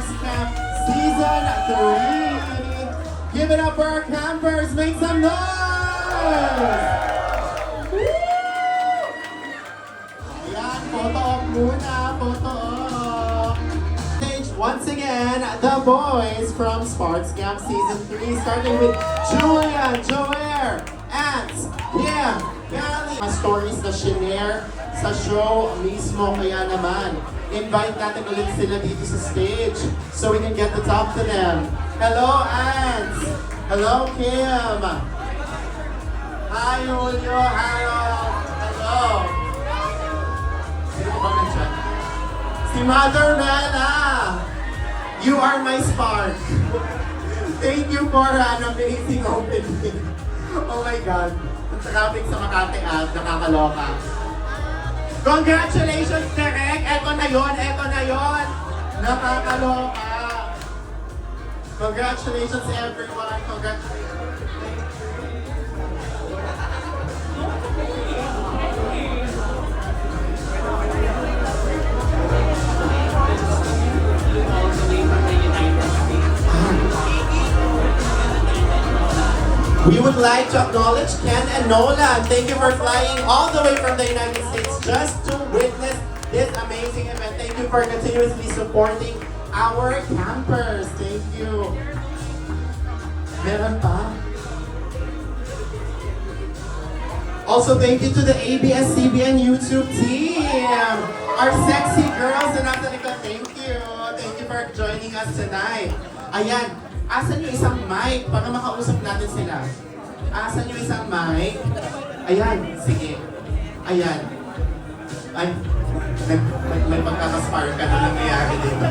Sparks Camp Season 3. Give it up for our campers. Make some noise! Ayan, photo op muna. Photo op. Once again, the boys from Sparks Camp Season 3, starting with Julia, Joer, Ants, Kim, Gally. Mga stories na shinare sa show mismo, kaya naman, invite natin ulit sila dito sa stage so we can get to talk to them. Hello, Ants! Hello, Kim! Hi, Julio! Harold! Hello! Sino ba nandiyan? Si Mother Mela! You are my spark! Thank you for an amazing opening. Oh my God! Ang traffic sa Makati Ave, nakakaloka. Congratulations, Derek! Eto na yon, eto na yon! Nakakaloka! Congratulations everyone! Congratulations! We would like to acknowledge Ken and Nolan. Thank you for flying all the way from the United States just to witness this amazing event. Thank you for continuously supporting our campers. Thank you. Meron pa? Also, thank you to the ABS-CBN YouTube team. Our sexy girls na nasa likod. Thank you. Thank you for joining us tonight. Ayan. Asan yung isang mic para makausap natin sila? Asan yung isang mic? Ayan, sige. Ayan. Ay, may pagkakaspark ka na nangyayari dito.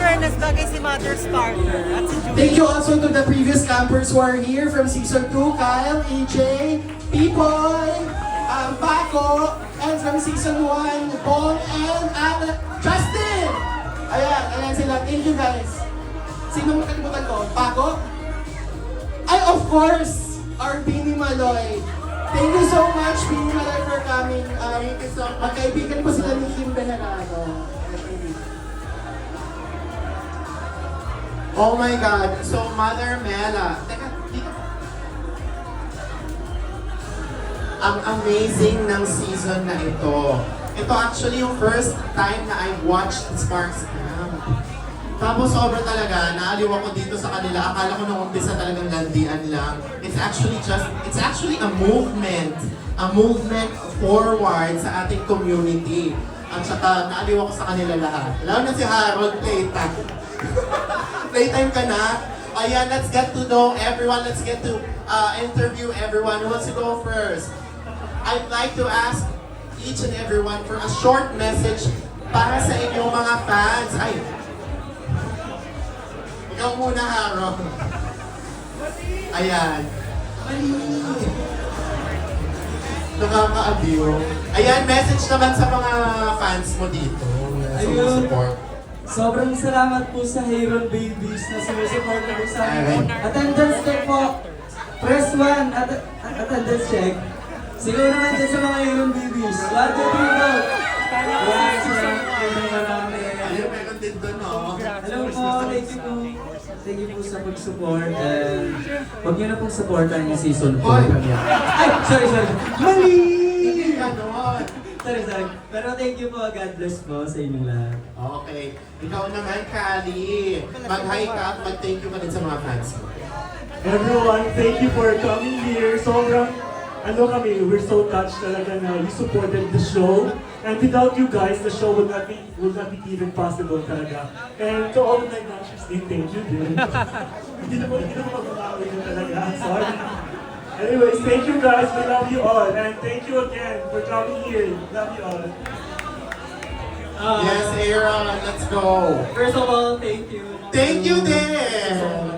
Fairness, bagay si Mother Sparker at si Julie. Thank you also to the previous campers who are here from Season 2, Kyle, EJ, Pipoy, Paco, and from Season 1, Paul, and Justin! Ayan sila. Thank you guys. Sino makalimutan ko? Paco? Ay, of course! Our Bini Maloy. Thank you so much, Bini Maloy, for coming. Magkaibigan po sila ni Kim Benarano. Oh my God. So, Mother Mela. Teka, dito. Ang amazing ng season na ito. Ito actually yung first time na I watched Sparks Camp. Tapos sobrang talaga, naaliw ako dito sa kanila. Akala ko nung umpisa talagang landian lang. It's actually a movement. A movement forward sa ating community. At saka naaliw ako sa kanila lahat. Lalo na si Harold, playtime. Playtime ka na. Ayan, let's get to know everyone. Let's get to interview everyone. Who wants to go first? I'd like to ask each and everyone for a short message para sa inyong mga fans. Ay! Ikaw muna, Haro. Ayan. Nakaka-abyo. Ayan, message naman sa mga fans mo dito. Ayun. Support. Sobrang salamat po sa Heyron Babies na sumusupport na po sa amin. Attendance check po. Press 1. Attendance check. Siguro naman dyan sa mga Heyron Babies. 1, 2, 3, go! Yan, salamat po marami. Ayun, meron din doon, no? Hello po, thank you po. Thank you po sa pag-support. And huwag niyo na pong supportan yung season 4. Ay, sorry. Mali! Hindi ganon. Sorry. Pero thank you po. God bless po sa inyong lahat. Okay. Ikaw naman, Kali. Mag-hi ka at mag-thank you ka din sa mga fans mo. Everyone, thank you for coming here. Sobrang, we're so touched talaga na you supported the show. And without you guys, the show would not be even possible talaga. And to all of my bashers, thank you din. Hindi na mag-umawi din talaga. Sorry. Anyways, thank you guys. We love you all. And thank you again for coming here. Love you all. Yes, Aaron, let's go. First of all, thank you. Thank you din!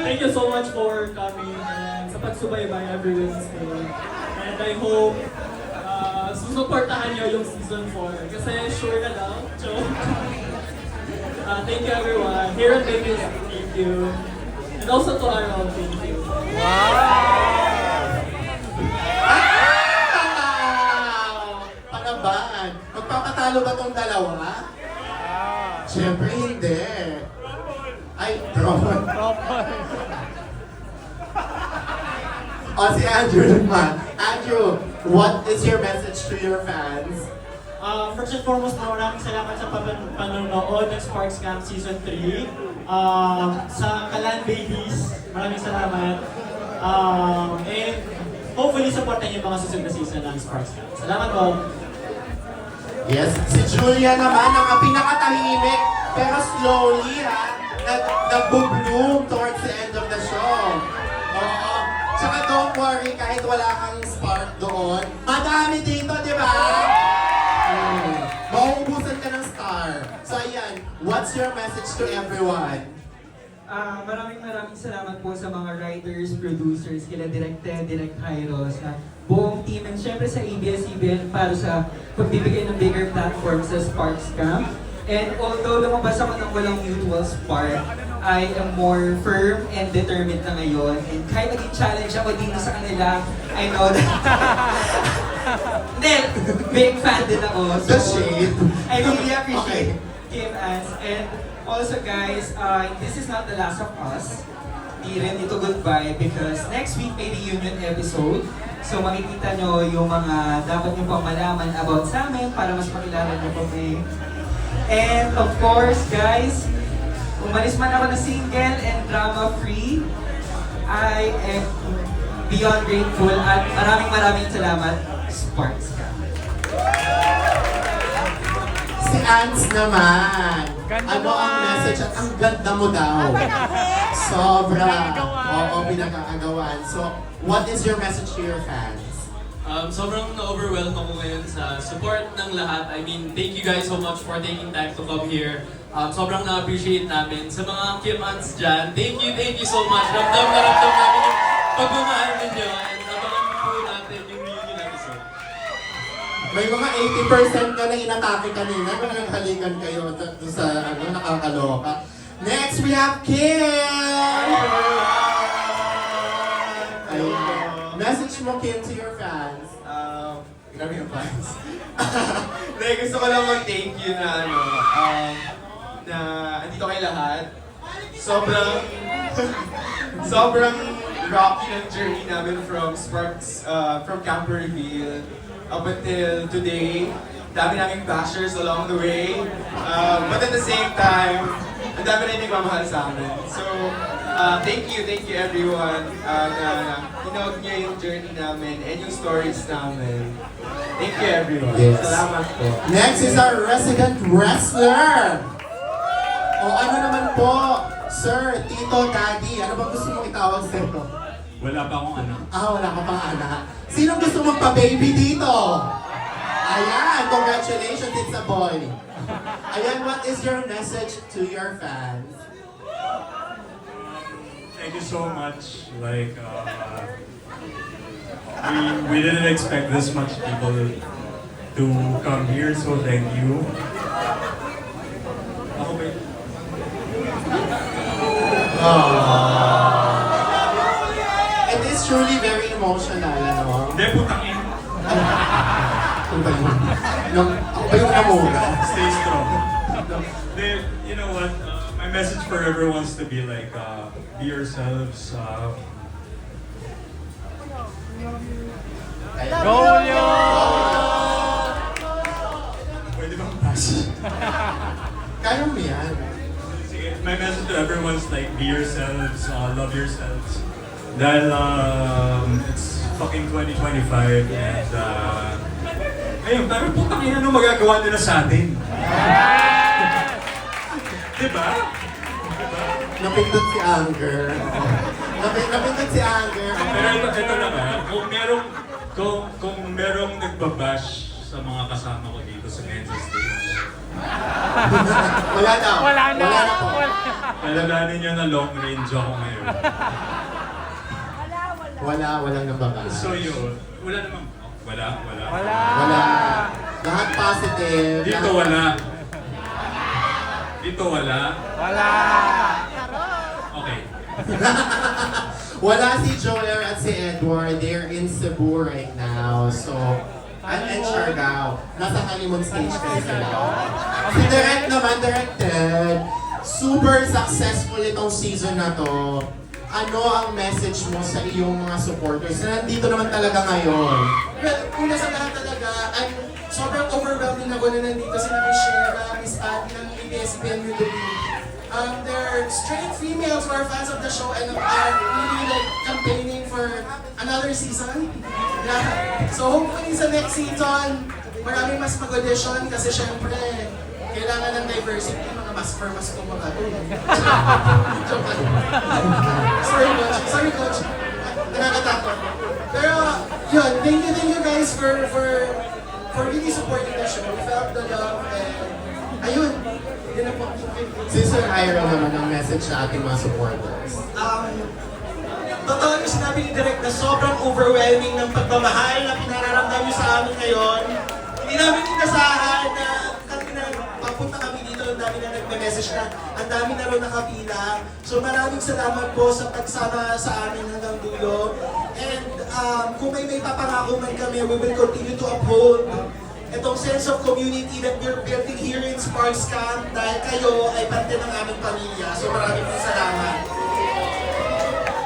Thank you so much for coming and sa pagsubaybay every Wednesday. And I hope susuportahan nyo yung season 4. Kasi sure na daw. Thank you everyone. Here at Vegas, thank you. And also to Arnold, thank you. Panabahan. Magpapatayo Mananalo ba tong dalawa? Siyempre hindi. Ay, Tropon. O si Andrew naman. Andrew, what is your message to your fans? First and foremost, maraming salamat sa panonood ng Sparks Camp Season 3. Sa Kalan Babies, maraming salamat. And hopefully, supportan niyo yung mga susunod na season ng Sparks Camp. Salamat po. Yes, si Julia naman ang pinakatahimik pero slowly nag-bloom towards the end of the show. Oo. Tsaka don't worry, kahit wala kang spark doon, madami dito, di ba? Mauubusan ka ng star. So ayan, what's your message to everyone? Maraming salamat po sa mga writers, producers, kila Direk Ted, Direk Kairos, na buong team, and syempre sa ABS-CBN para sa pagbibigay ng bigger platform sa Sparks Camp. And although lumabas ako ng walang mutual spark, I am more firm and determined na ngayon. And kahit naging challenge ako dito sa kanila, I know that... Hindi, big fan din ako. The shade. I really appreciate Kim Ans. And also guys, this is not the last of us. Di rin ito goodbye because next week may reunion episode. So makikita nyo yung mga dapat nyo pang malaman about sa amin para mas makilala nyo kami. And of course guys, umalis man ako na single and drama-free, I am beyond grateful at maraming salamat, Sparks Camp. Si Ants naman. Ano ang message? At ang ganda mo daw. Sobra. Oo, pinakakagawan. So, what is your message to your fans? Sobrang na-overwhelmed ako ngayon sa support ng lahat. I mean, thank you guys so much for taking time to come here. Sobrang na-appreciate namin. Sa mga Kim Ants dyan, thank you so much. Ramdam namin yung pagmamahal ninyo. And abangan po natin yung reunion episode. May mga 80% ka na inatake kanina. Kung naghalikan kayo sa nakakaloka. Next, we have Kim! Ayun. Message mo, Kim, to your fans. Grabe yung fans. Dahil gusto ko lang mag-thank you na na andito kayo lahat. Sobrang rocky ng journey namin from Sparks, from Camper Reveal up until today. Dami naming bashers along the way. But at the same time, ang dami rin nagmamahal sa amin. So, thank you everyone na tinawag niyo yung journey namin and yung stories namin. Thank you everyone. Yes. Salamat po. Next is our resident wrestler. O ano naman po, Sir, Tito, Daddy, ano bang gusto mong itawag sa'yo? Wala pa akong anak. Wala ka pang anak. Sinong gusto magpa-baby dito? Ayan, congratulations, it's a boy. Ayan, what is your message to your fans? Thank you so much. Like, we didn't expect this much people to come here, so thank you. Ako ba yun? It is truly very emotional, ano? Hindi, putang in. Ano ba yun? Ako ba yung namuga? Stay strong. They, you know what? My message for everyone is to be like, be yourselves. Pwede bang pass? Kaya mo yan. Sige, my message to everyone is like, be yourselves, love yourselves. Dahil it's fucking 2025 and ayun, pero putang ina ano magagawa nila sa atin? Diba? Napindot si Anger. Napindot si Anger. Pero ito naman, kung merong nagbabash sa mga kasama ko dito sa men's stage, Wala daw. Wala na po. alalahanin nyo na long range ako ngayon. Walang nababa. So yun, wala naman. Wala. Wala. Lahat positive. Dito wala. Dito wala. Okay. Wala si Joel at si Edward. They're in Cebu right now. So, And Siargao. Nasa honeymoon stage kayo sila. Si Direct naman, directed. Super successful itong season na to. Ano ang message mo sa iyong mga supporters na nandito naman talaga ngayon? Well, una sa lahat talaga, sobrang overwhelming ako na nandito si Miss Shera, Miss Patty ng ABS-CBN UWP. They're straight females who are fans of the show and are really like campaigning for another season. Yeah. So hopefully sa next season, maraming mas mag-audition kasi syempre, kailangan ng diversity, mga mas ko mga to. Joke lang. Sorry coach. Nakakatakot. Pero yun, thank you guys for really supporting the show. We felt the love and ayun, yun na po. Sister Ira naman ang message sa ating mga supporters. Totoo yung sinabi ni Direk na sobrang overwhelming ng pagmamahal na pinararamdam niyo sa amin ngayon. Hindi namin inasahan na papunta kami dito, ang dami na nagme-message na, ang dami na rin nakapila. So maraming salamat po sa pagsama sa amin hanggang dulo. And kung may papangako man kami, we will continue to uphold itong sense of community that we're building here in Sparks Camp dahil kayo ay parte ng aming pamilya. So maraming salamat.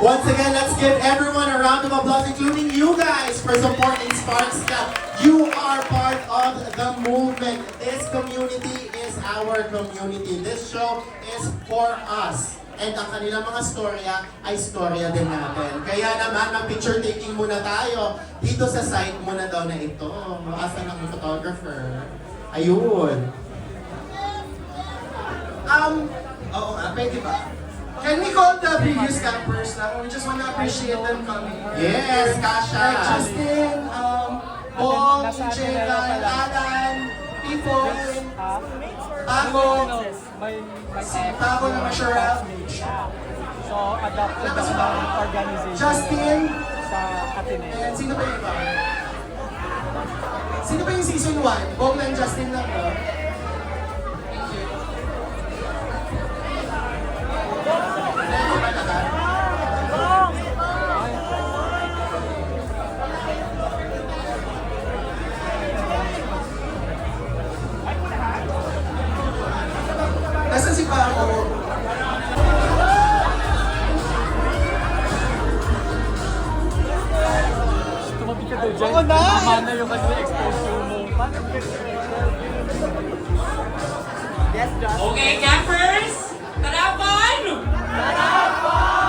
Once again, let's give everyone a round of applause, including you guys, for supporting Sparks Camp. You are part of the movement. This community is our community. This show is for us. And ang kanilang mga storya ay storya din natin. Kaya naman, mag-picture taking muna tayo dito sa site muna daw na ito. Asan ang photographer? Ayun. Oo nga, pwede ba? Can we call the previous campers now? We just want to appreciate them coming. Yes, Kasha. Like Justin, Bong, EJ, Alan, People, Paco, Paco na Masharaf, So, adopted Wala ba si ng Paco? organization Justin, sa Ateneo. and sino ba yung iba? Sino ba yung season 1? Bong lang, Justin lang, no? Thank you. Nasaan si Paco? Tumapit ka daw dyan. Oo na! Mamana yung kasi exposure mo. Paano ka Yes, Josh. Okay, campers! Tarapan! Tarapan!